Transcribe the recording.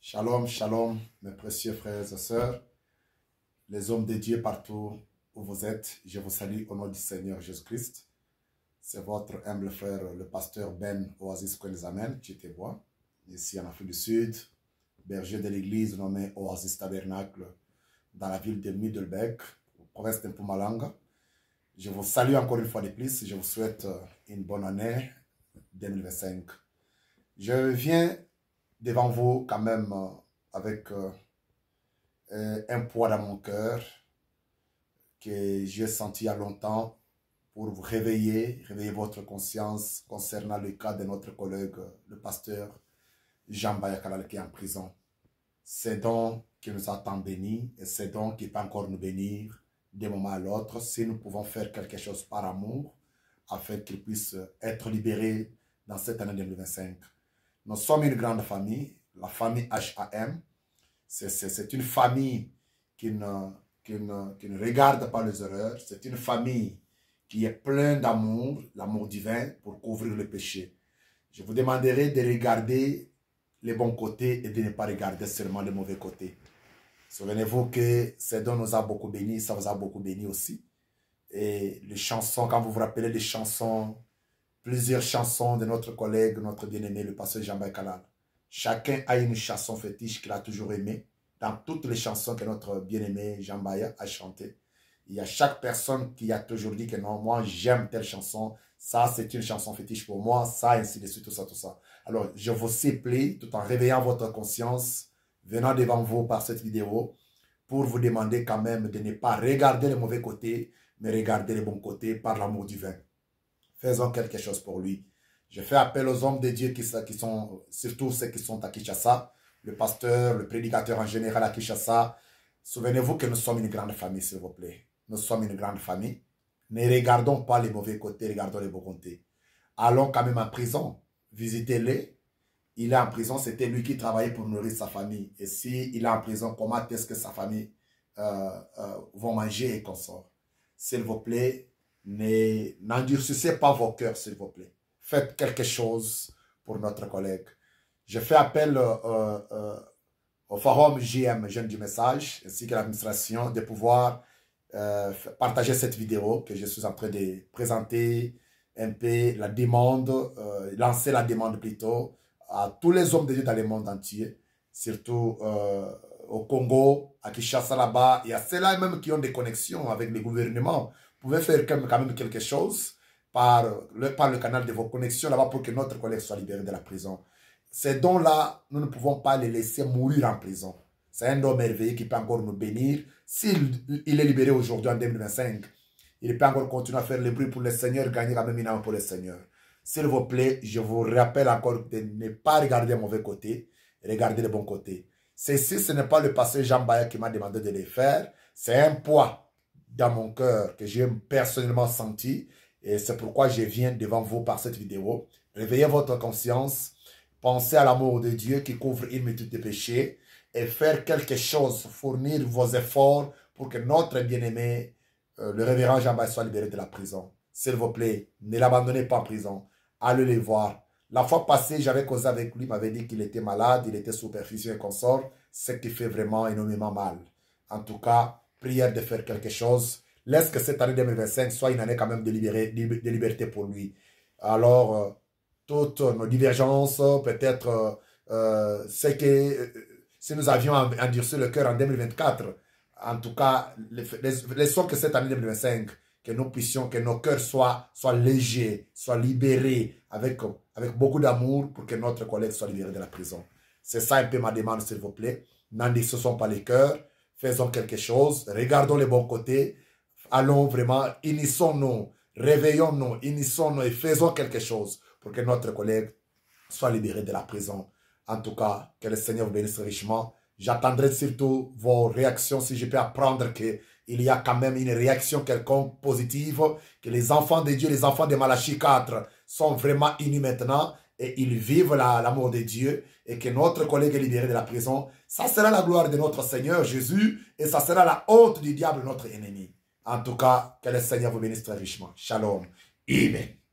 Shalom, shalom, mes précieux frères et sœurs, les hommes de Dieu partout où vous êtes, je vous salue au nom du Seigneur Jésus-Christ. C'est votre humble frère, le pasteur Ben Oasis Kwenzamen, Tchitebois, ici en Afrique du Sud, berger de l'église nommée Oasis Tabernacle, dans la ville de Middelburg, province de Mpumalanga. Je vous salue encore une fois de plus, je vous souhaite une bonne année 2025. Je viens devant vous quand même avec un poids dans mon cœur que j'ai senti il y a longtemps pour vous réveiller votre conscience concernant le cas de notre collègue, le pasteur Jean Bayakalal qui est en prison. C'est donc qui nous a tant bénis et c'est donc qui peut encore nous bénir d'un moment à l'autre si nous pouvons faire quelque chose par amour afin qu'il puisse être libéré dans cette année 2025. Nous sommes une grande famille, la famille HAM. C'est une famille qui ne regarde pas les erreurs. C'est une famille qui est pleine d'amour, l'amour divin pour couvrir le péché. Je vous demanderai de regarder les bons côtés et de ne pas regarder seulement les mauvais côtés. Souvenez-vous que ce dont nous a beaucoup béni, ça vous a beaucoup béni aussi. Et les chansons, quand vous vous rappelez des chansons, plusieurs chansons de notre collègue, notre bien-aimé, le pasteur Jean Bayakalal. Chacun a une chanson fétiche qu'il a toujours aimée. Dans toutes les chansons que notre bien-aimé Jean Baya a chantées, il y a chaque personne qui a toujours dit que non, moi j'aime telle chanson, ça c'est une chanson fétiche pour moi, ça ainsi de suite, tout ça, tout ça. Alors je vous supplie, tout en réveillant votre conscience, venant devant vous par cette vidéo, pour vous demander quand même de ne pas regarder les mauvais côtés, mais regarder les bons côtés par l'amour divin. Faisons quelque chose pour lui. Je fais appel aux hommes de Dieu qui sont, surtout ceux qui sont à Kinshasa, le pasteur, le prédicateur en général à Kinshasa. Souvenez-vous que nous sommes une grande famille, s'il vous plaît. Nous sommes une grande famille. Ne regardons pas les mauvais côtés, regardons les bons côtés. Allons quand même en prison, visitez-les. Il est en prison, c'était lui qui travaillait pour nourrir sa famille. Et s'il est en prison, comment est-ce que sa famille vont manger et consort? S'il vous plaît, n'endurcissez pas vos cœurs, s'il vous plaît. Faites quelque chose pour notre collègue. Je fais appel au forum JM, Jeunes du Message, ainsi que l'administration, de pouvoir partager cette vidéo que je suis en train de présenter un peu la demande, lancer la demande plutôt à tous les hommes de Dieu dans le monde entier, surtout au Congo, à Kinshasa là-bas, il y a ceux-là même qui ont des connexions avec les gouvernements. Vous pouvez faire quand même quelque chose par le canal de vos connexions là-bas pour que notre collègue soit libéré de la prison. Ces dons-là, nous ne pouvons pas les laisser mourir en prison. C'est un don merveilleux qui peut encore nous bénir. S'il est libéré aujourd'hui en 2025, il peut encore continuer à faire le bruit pour le Seigneur, gagner la même une âme pour le Seigneur. S'il vous plaît, je vous rappelle encore de ne pas regarder le mauvais côté, regardez le bon côté. Ceci, ce n'est pas le pasteur Jean Baya qui m'a demandé de les faire. C'est un poids dans mon cœur que j'ai personnellement senti. Et c'est pourquoi je viens devant vous par cette vidéo. Réveillez votre conscience. Pensez à l'amour de Dieu qui couvre une multitude de péchés. Et faire quelque chose, fournir vos efforts pour que notre bien-aimé, le révérend Jean Baya, soit libéré de la prison. S'il vous plaît, ne l'abandonnez pas en prison. Allez les voir. La fois passée, j'avais causé avec lui, il m'avait dit qu'il était malade, il était sous perfusion et consort, ce qui fait vraiment énormément mal. En tout cas, prière de faire quelque chose. Laisse que cette année 2025 soit une année quand même de liberté pour lui. Alors, toutes nos divergences, peut-être c'est que si nous avions endurci le cœur en 2024, en tout cas, laissons que cette année 2025, que nous puissions, que nos cœurs soient légers, soient libérés avec beaucoup d'amour pour que notre collègue soit libéré de la prison. C'est ça un peu ma demande, s'il vous plaît. N'endurcissons pas les cœurs, faisons quelque chose, regardons les bons côtés, allons vraiment, unissons-nous, réveillons-nous, unissons-nous et faisons quelque chose pour que notre collègue soit libéré de la prison. En tout cas, que le Seigneur vous bénisse richement. J'attendrai surtout vos réactions si je peux apprendre qu'il y a quand même une réaction quelconque positive, que les enfants de Dieu, les enfants de Malachie 4 sont vraiment unis maintenant et ils vivent l'amour de Dieu et que notre collègue est libéré de la prison. Ça sera la gloire de notre Seigneur Jésus et ça sera la honte du diable, notre ennemi. En tout cas, que le Seigneur vous bénisse très richement. Shalom. Amen.